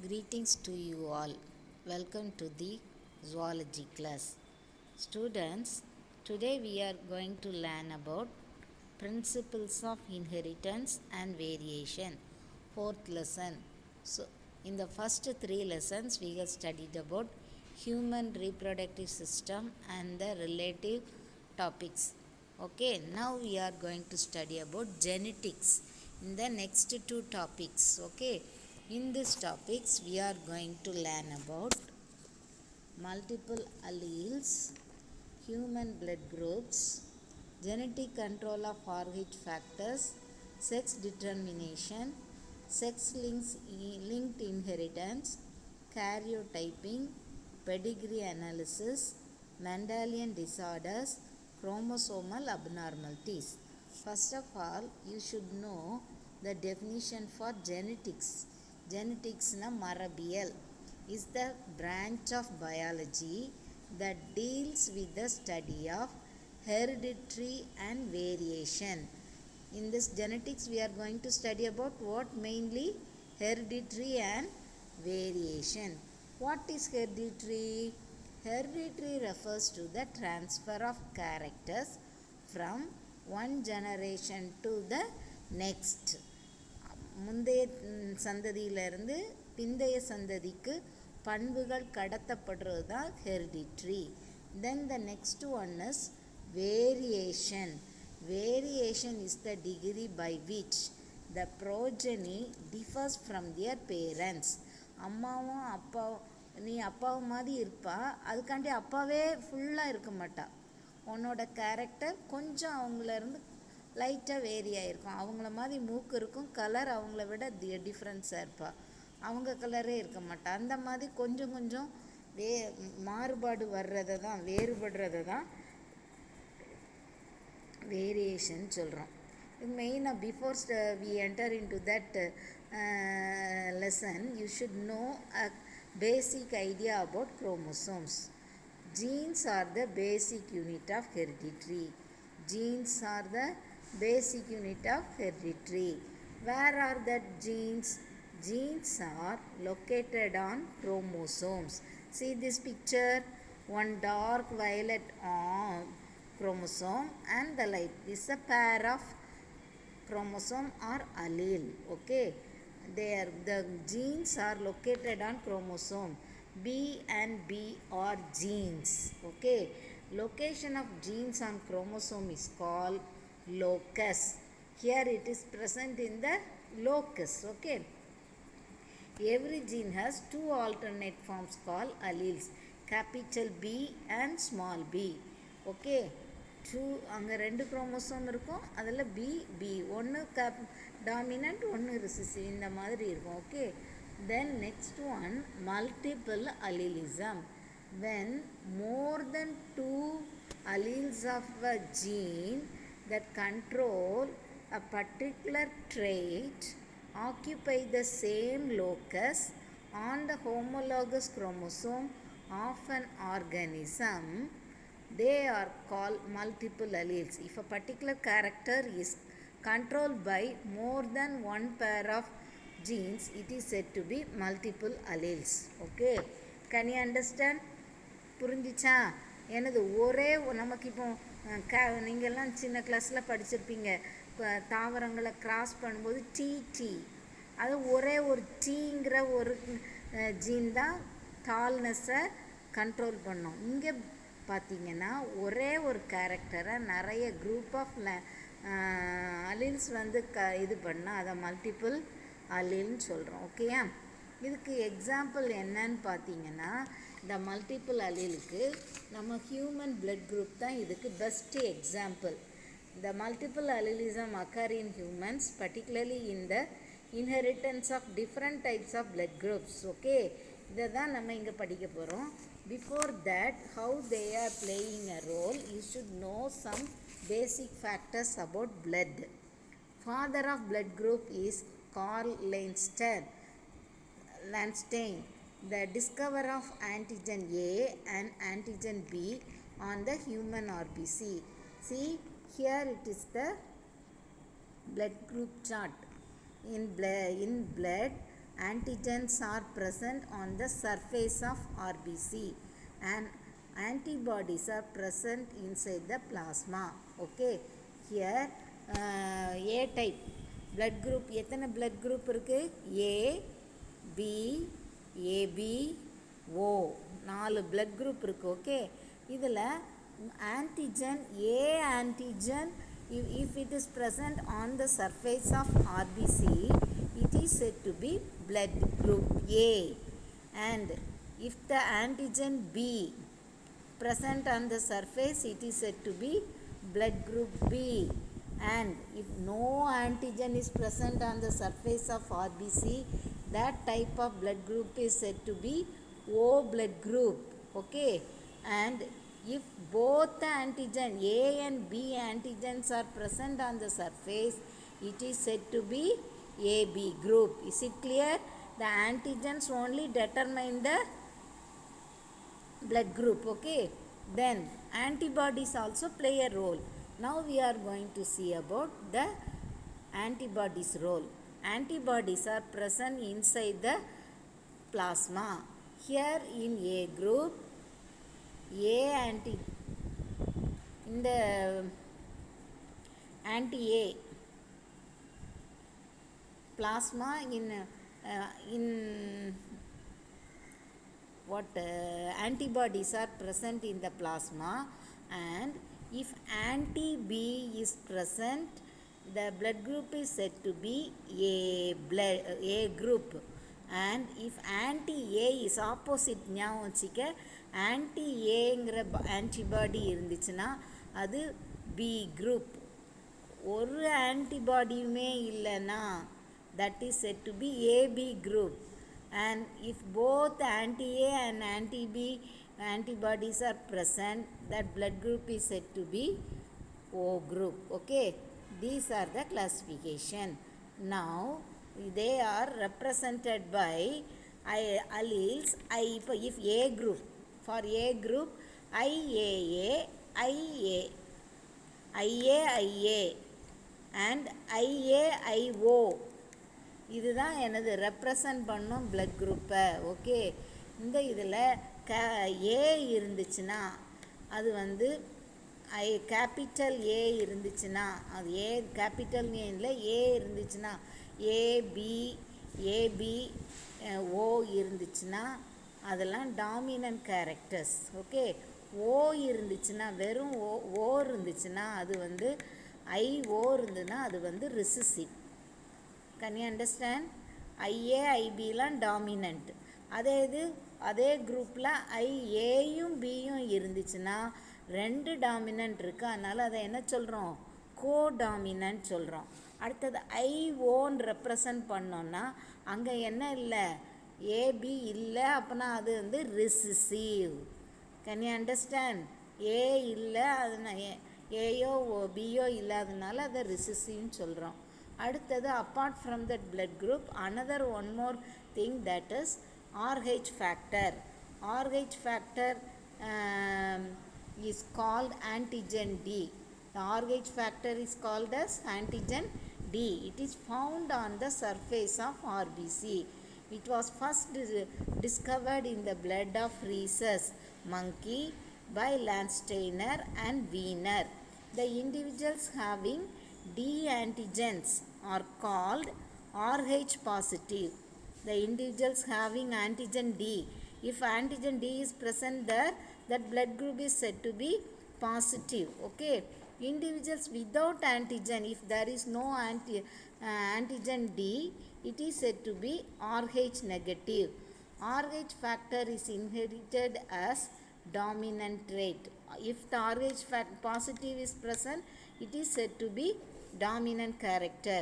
Greetings to you all. Welcome to the zoology class. Students, today we are going to learn about principles of inheritance and variation. Fourth lesson. So, in the first three lessons, we have studied about human reproductive system and the relative topics. Okay, now we are going to study about genetics in the next two topics. Okay, in these topics, we are going to learn about multiple alleles, human blood groups, genetic control of Rh factors, sex determination, linked inheritance, karyotyping, pedigree analysis, Mendelian disorders, chromosomal abnormalities. First of all, you should know the definition for genetics. Genetics na marabiyal is the branch of biology that deals with the study of hereditary and variation. In this genetics, we are going to study about what? Mainly hereditary and variation. What is hereditary? Hereditary refers to the transfer of characters from one generation to the next. முந்தைய சந்ததியிலிருந்து பிந்தைய சந்ததிக்கு பண்புகள் கடத்தப்படுறது தான் hereditary. Then the next one is variation. Variation is the degree by which the progeny differs from their parents. அம்மாவும் அப்பாவும் நீ அப்பாவை மாதிரி இருப்பா, அதுக்காண்டி அப்பாவே ஃபுல்லாக இருக்க மாட்டா. உன்னோட கேரக்டர் கொஞ்சம் அவங்களேருந்து லைட்டாக வேரி ஆகிருக்கும். அவங்கள மாதிரி மூக்கு இருக்கும், கலர் அவங்கள விட டிஃப்ரென்ஸாக இருப்பாள். அவங்க கலரே இருக்க மாட்டா. அந்த மாதிரி கொஞ்சம் கொஞ்சம் மாறுபாடு வர்றதை தான், வேறுபடுறதை தான் வேரியேஷன் சொல்கிறோம். மெயினாக before we enter into that lesson, you should know a basic idea about chromosomes. Genes are the basic unit of hereditary. Genes are the basic unit of hereditary. Where are that genes? Genes are located on chromosomes. See this picture, one dark violet chromosome and the light. This is a pair of chromosome or allele. Okay, the genes are located on chromosome. B and B are genes. Okay, location of genes on chromosome is called locus. Here it is present in the locus. Okay, every gene has two alternate forms called alleles, capital B and small b. Okay, அங்கே ரெண்டு chromosome இருக்கும், அதில் B ஒன்று dominant ஒன்று recessive, இந்த மாதிரி இருக்கும். Okay, then next one multiple allelism. when more than two alleles of a gene that control a particular trait occupy the same locus on the homologous chromosome of an organism, they are called multiple alleles. If a particular character is controlled by more than one pair of genes, it is said to be multiple alleles. Okay, can you understand? புரிஞ்சிச்சா? எனது ஒரே நமக்கு இப்போ நீங்கள்லாம் சின்ன கிளாஸில் படிச்சிருப்பீங்க, தாவரங்களை கிராஸ் பண்ணும்போது டி அது ஒரே ஒரு டீங்கிற ஒரு ஜீன் தான் டால்னஸை கண்ட்ரோல் பண்ணோம். இங்கே பார்த்தீங்கன்னா ஒரே ஒரு கேரக்டரை நிறைய குரூப் ஆஃப் அலீல்ஸ் வந்து இது பண்ணால் அதை மல்டிபிள் அலீல்னு சொல்கிறோம். ஓகேயா? இதுக்கு எக்ஸாம்பிள் என்னன்னு பார்த்தீங்கன்னா, இந்த மல்டிபிள் அலீலுக்கு நம்ம ஹியூமன் பிளட் குரூப் தான் இதுக்கு best example. The multiple allelism occur in humans, particularly in the inheritance of different types of blood groups. Okay, இதை தான் நம்ம இங்கே படிக்க போகிறோம். Before that, how they are playing a role, you should know some basic factors about blood. Father of blood group is Carl Landstein, the discoverer of antigen A and antigen B on the human RBC. See, here it is the blood group chart. In blood antigens are present on the surface of RBC and antibodies are present inside the plasma. Okay, here A type blood group எத்தனை blood group இருக்கு? A, B, AB, O 4 blood group இருக்கு. Okay, இதில் antigen A antigen if it is present on the surface of RBC, it is said to be blood group A. And if the antigen B present on the surface, it is said to be blood group B. And if no antigen is present on the surface of RBC, that type of blood group is said to be O blood group. Okay, and if both the antigen A and B antigens are present on the surface, it is said to be AB group. Is it clear? The antigens only determine the blood group. Okay, then antibodies also play a role. Now we are going to see about the antibodies role. Antibodies are present inside the plasma. Here in A group, in the anti-A plasma in antibodies are present in the plasma, and if anti-B is present, the blood group is said to be A group. And if anti-A is opposite, ஞாபகம் வச்சுக்க, anti-Aங்கிற antibody இருந்துச்சுன்னா அது B group. ஒரு ஆன்டிபாடியுமே இல்லைன்னா that is said to be AB group. And if both anti-A and anti-B antibodies are present, that blood group is said to be O group. Okay, these are the classification. Now they are represented by alleles. If A group, for A group, IAA, IA and IAIO, இதுதான் எனது represent பண்ணும் blood குரூப்பை. Okay, இந்த இதில் ஏ இருந்துச்சுன்னா அது வந்து capital A இருந்துச்சுன்னா, அது ஏ கேபிட்டல் ஏனில் ஏ இருந்துச்சுன்னா, ஏபி ஓ இருந்துச்சுன்னா அதெல்லாம் டாமினன்ட் கேரக்டர்ஸ். ஓகே, ஓ இருந்துச்சுன்னா, வெறும் ஓ இருந்துச்சுன்னா அது வந்து ஐஓ இருந்ததுன்னா அது வந்து recessive. Can you understand? IA IBலாம் டாமினன்ட். அதே குரூப்பில் ஐஏயும் பியும் இருந்துச்சுன்னா ரெண்டு டாமினன்ட் இருக்குது, அதனால் அதை என்ன சொல்கிறோம்? கோடாமினன்ட் சொல்கிறோம். அடுத்தது ஐஓன்னு ரெப்ரசன்ட் பண்ணோன்னா அங்கே என்ன இல்லை? ஏபி இல்லை, அப்போனா அது வந்து recessive. Can you understand? A இல்லை, அது ஏயோ பியோ இல்லாததுனால அதை ரிசசிவ்னு சொல்கிறோம். அடுத்தது apart from that blood group, another one more thing, that is RH factor. RH factor is called antigen D. The RH factor is called as antigen D. It is found on the surface of RBC. It was first discovered in the blood of rhesus monkey by Landsteiner and Wiener. The individuals having D antigens are called RH positive. The individuals having antigen D, if antigen D is present there, that blood group is said to be positive. Okay, individuals without antigen, if there is no antigen D, it is said to be RH negative. RH factor is inherited as dominant trait. If the RH positive is present, it is said to be dominant character.